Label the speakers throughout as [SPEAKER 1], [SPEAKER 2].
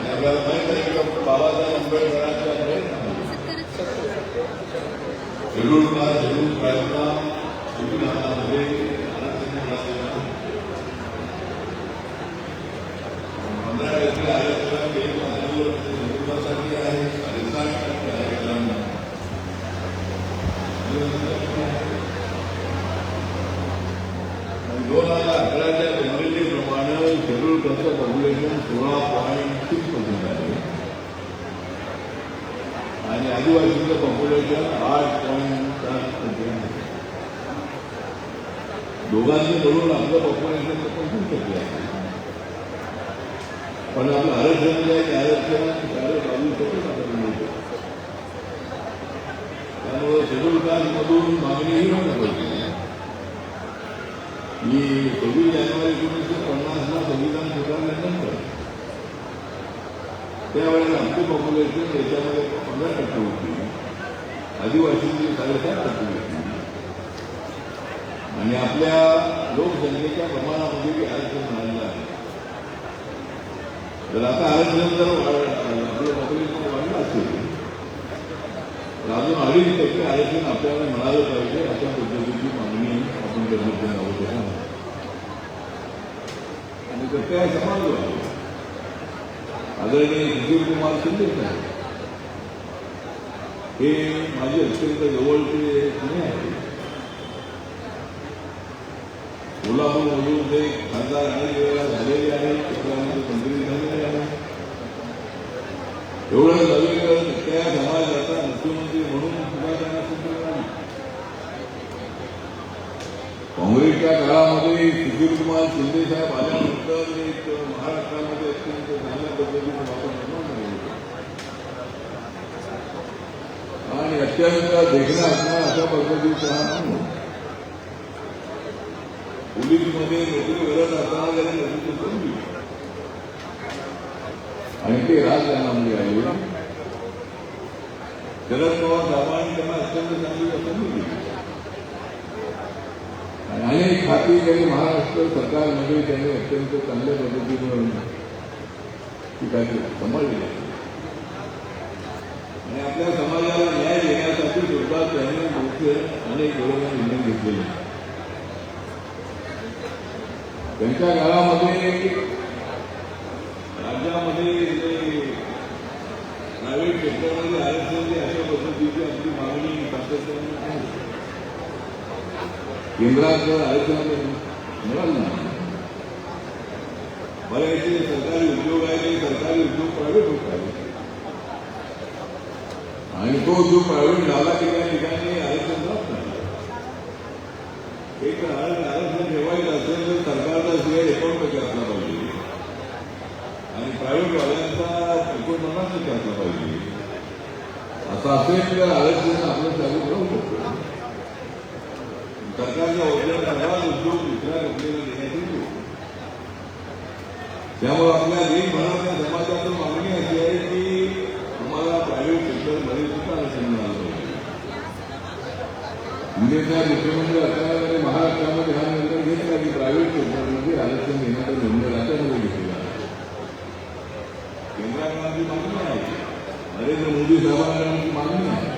[SPEAKER 1] आपल्याला माहित आहे की डॉक्टर बाबासाहेब आंबेडकरांच्या शेड्यूल कास्ट शेड्यूल ट्राईबला संविधानामध्ये आरक्षण मिळालेलं आहे. 15% आरक्षण हिंदुत्वासाठी आहे, 60% आरक्षण 2011च्या जनगणनेप्रमाणे शेड्यूल कास्टचं पॉप्युलेशन 16.6% आहे आणि आदिवासीचं पॉप्युलेशन 8.4% आहे. दोघांचे मिळून आपलं पॉप्युलेशन 25% आहे. पण आपलं आरक्षण जे आहे ते आरक्षण 22% मिळतं. त्यामुळे शेड्यूल कास्टमधून मागणीही व्हायला पाहिजे की 26 जानेवारी 1950ला संविधान स्वीकारल्यानंतर त्यावेळेला आमची पॉप्युलेशन देशामध्ये 15% होती, आदिवासींची 7.5% होती आणि आपल्या लोकसंख्येच्या प्रमाणामध्ये आरक्षण मिळालेलं आहे. तर आता आरक्षण जर आपलं पॉप्युलेशन वाढलं असेल तर अजून 2.5% आरक्षण आपल्याला मिळालं पाहिजे अशा पद्धतीची मागणी आपण करणं आवश्यक आहे. आणि तर त्या समाजावर आदरणीय सुशीलकुमार शिंदे साहेब हे माझे अत्यंत जवळचे जुने आहेत. कोल्हापूरमधून ते खासदार अनेक वेळेला झालेले आहेत, त्याच्यामध्ये मंत्री झालेले आहेत. एवढं झालं तर त्या समाजाचा मुख्यमंत्री म्हणून सुद्धा त्यांना सिद्ध झाली. काँग्रेसच्या काळामध्ये सुशीलकुमार शिंदे साहेब आल्यानंतर एक महाराष्ट्रामध्ये अत्यंत चांगल्या पद्धतीने वापर निर्माण झाले आणि अत्यंत देखणा असणार अशा पद्धतीचा पोलीसमध्ये नोकरी करत असताना त्यांनी नोकरी सोडली आणि ते राजकारणामध्ये आले. शरद पवार साहेबांनी त्यांना अत्यंत चांगली संधी दिली आणि अनेक खाती त्यांनी महाराष्ट्र सरकारमध्ये त्यांनी अत्यंत चांगल्या पद्धतीनं ती काही सांभाळली आणि आपल्या समाजाला न्याय देण्यासाठी सुद्धा त्यांनी मोठे अनेक वेळेला निर्णय घेतलेले. त्यांच्या काळामध्ये राज्यामध्ये प्रायव्हेट सेक्टरमध्ये आरक्षण अशा पद्धतीची आपली मागणी सातत्याने आहे. केंद्रात आरक्षण मिळालं नाही. बरेचसे सरकारी उद्योग आहे ते सरकारी उद्योग प्रायव्हेट होत आहे आणि तो उद्योग प्रायव्हेट झाला की त्या ठिकाणी आरक्षण जात नाही. एक आरक्षण ठेवायचं असेल तर सरकारचा शेअर 51% असला पाहिजे आणि प्रायव्हेटवाल्यांचा 49% असला पाहिजे. असं असेल तर आरक्षण आपलं चालू राहू शकतो. सरकारच्या वतीने उद्योग दुसऱ्या कंपनीला देण्यात येतो. त्यामुळे आपल्या देशभरातल्या समाजाची मागणी अशी आहे की तुम्हाला प्रायव्हेट सेक्टरमध्ये सुद्धा आरक्षण मिळालं पाहिजे. इंडियाच्या मुख्यमंत्री असताना महाराष्ट्रामध्ये हा निर्णय घेतला की प्रायव्हेट सेक्टरमध्ये आरक्षण घेण्याचा निर्णय राज्यामध्ये घेतला. केंद्राकडे मागणी आहे, नरेंद्र मोदी साहेबांची मागणी आहे.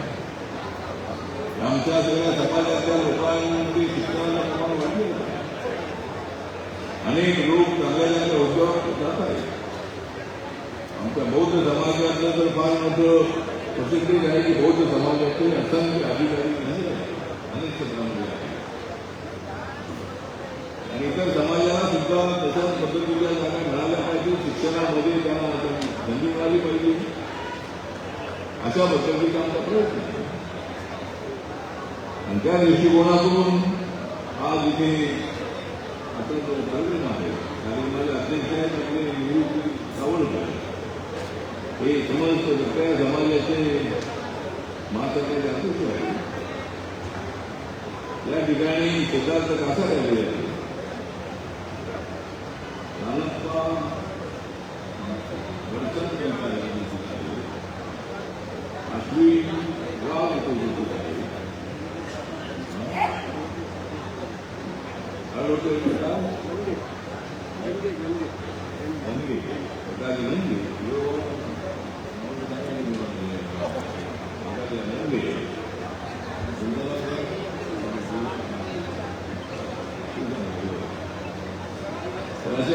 [SPEAKER 1] आमच्या सगळ्या समाजाच्या लोकांमध्ये शिक्षणाचं प्रमाण वाढलेलं आहे. अनेक लोक चांगल्या चांगल्या उद्योगात जात आहेत. आमच्या बौद्ध समाजाचं तर फार मोठं प्रसिद्धी आहे की बौद्ध समाजाचे असंख्य अधिकारी झाले अनेक क्षेत्रामध्ये आहेत आणि इतर समाजाला सुद्धा तशाच पद्धतीच्या जागा मिळाल्या पाहिजे. शिक्षणामध्ये त्यांना संधी मिळाली पाहिजे अशा पद्धतीचा आमचा प्रयत्न आहे आणि त्या दृष्टिकोनातून आज इथे आपण जो कार्यक्रम आहे कार्यक्रमाचे अध्यक्ष आहेत आपले निवृत्ती सावळकर हे समस्त सगळ्या समाजाचे महासत्ताचे अध्यक्ष आहेत. या ठिकाणी सिद्धार्थ कासार आलेले आहेत. नानप्पा वरचंद अश्विन राव उपस्थित आहे. डॉक्टर असे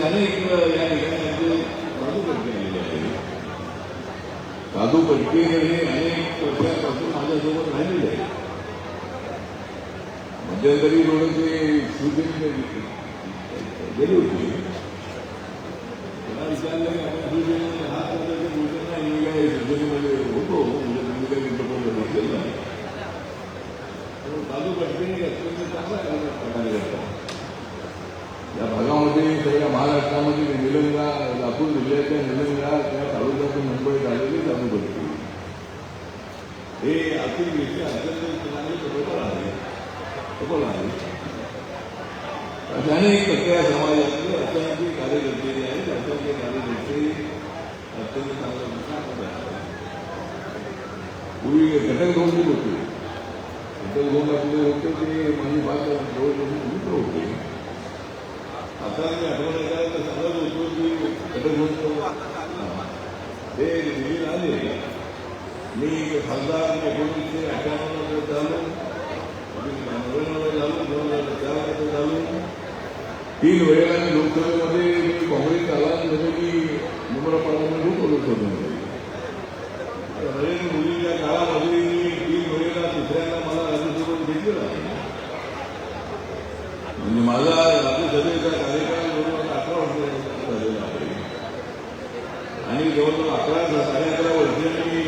[SPEAKER 1] अनेक या ठिकाणी कादू पटके आलेले आहे. कादू पटके हे अनेक वर्षांपासून माझ्यासोबत राहिलेले आहे. मध्यंतरी थोडेसे शिवसेनेकडे गेली होती. मला विचारलं की आपण शिवसेनेमध्ये हा पदार्थ बोलतो नाही, मी काय शिवसेनेमध्ये होतो म्हणजे तुम्ही काही मित्रपद नसेल ना. कादू पटके अत्यंत चांगला प्रकारे करतात. या भागामध्ये सगळ्या महाराष्ट्रामध्ये निलंगा, लातूर जिल्ह्याच्या निलंगा त्या तालुक्यातून मुंबईत आलेले कादू पटके हे अतिशय अत्यंत चांगले सफल आहे. अनेक सगळ्या समाजातले अत्यंत कार्यकर्ते जे आहेत अत्यंत कार्यकर्ते अत्यंत चांगल्या पूर्वी घटकभूमी होते. घटकभूमी आपले होते ते माझी बात जवळपासून मित्र होते. आता मी आठवण येतात तर सांगत होतो की घटकभूमी हे दिल्लीला आले. मी खासदार 1998 झालो, 2004 झालो. 3 वेळेला लोकसभेमध्ये मी काँग्रेस आला म्हणजे मी मुंबईपाड्यामध्ये होतो लोकसभेमध्ये. नरेंद्र मोदीच्या काळामध्ये मी 3 वेळेला तिसऱ्यांदा मला राज्यसभेत घेतलेला आहे. म्हणजे माझा राज्यसभेचा कार्यकाळ जवळजवळ 11 वर्ष झालेला आहे आणि जवळजवळ 11-11.5 वर्षांनी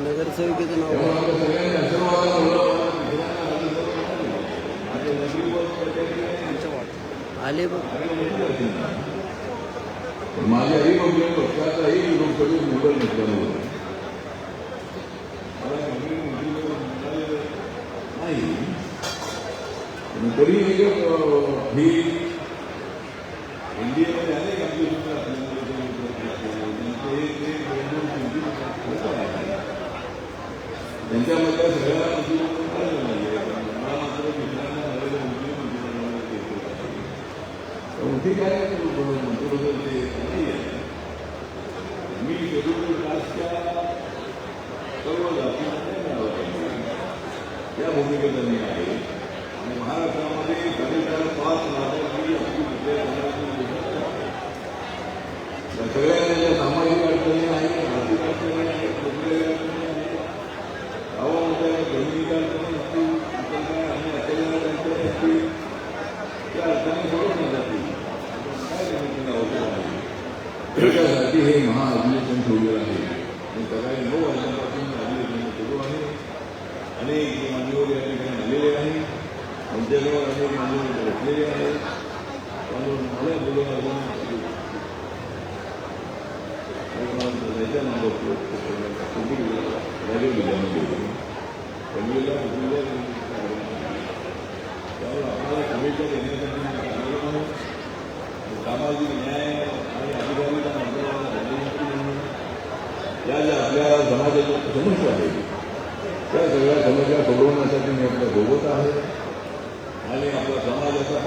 [SPEAKER 2] नगरसेवकीचं नाव आले बघ.
[SPEAKER 1] माझ्या रिपब्लिकन पक्षाचाही लोकसभेत निवडून नसल्यामुळे नाही. तरी ही एनडीएमध्ये अनेक आमचे त्यांच्यामध्ये सगळ्यांना मंत्रिमंडळ मिळालं नाही. मला मात्र मित्रांना नरेंद्र मोदी काय मंत्रिमंडळ ते नाही आहे. मी शेड्यूल कास्टच्या सर्व जातींना मिळाला पाहिजे या भूमिकेत त्यांनी आहे. आणि महाराष्ट्रामध्ये 5.5 लाखांची सगळ्या सामाजिक अडचणी आहेत, आर्थिक अडचणी आहेत, कुठल्या अडचणी आहेत, गावामध्ये जमिनीच्या अडचणी असतील, आणि अत्याचार अडचणी असतील, त्या अडचणी सोडवल्या जातील. काय त्यांनी आवश्यक आहे त्यासाठी हे महाअधिवेशन ठेवलेलं आहे. आणि सकाळी 9 वाजल्यापासून अधिवेशन सुरू आहे. अनेक मान्यवर या ठिकाणी आलेले आहेत. आमच्याजवळ अनेक मान्यवर बसलेले आहेत. त्यामुळे मला बोलून आपल्याला शुभेच्छा देण्यासाठी सामाजिक न्याय आणि अधिकारिता मंत्रालयाला या ज्या आपल्या समाजाच्या समस्या आहेत त्या सगळ्या समस्या सोडवण्यासाठी मी आपल्या सोबत आहे आणि आपल्या समाजाचा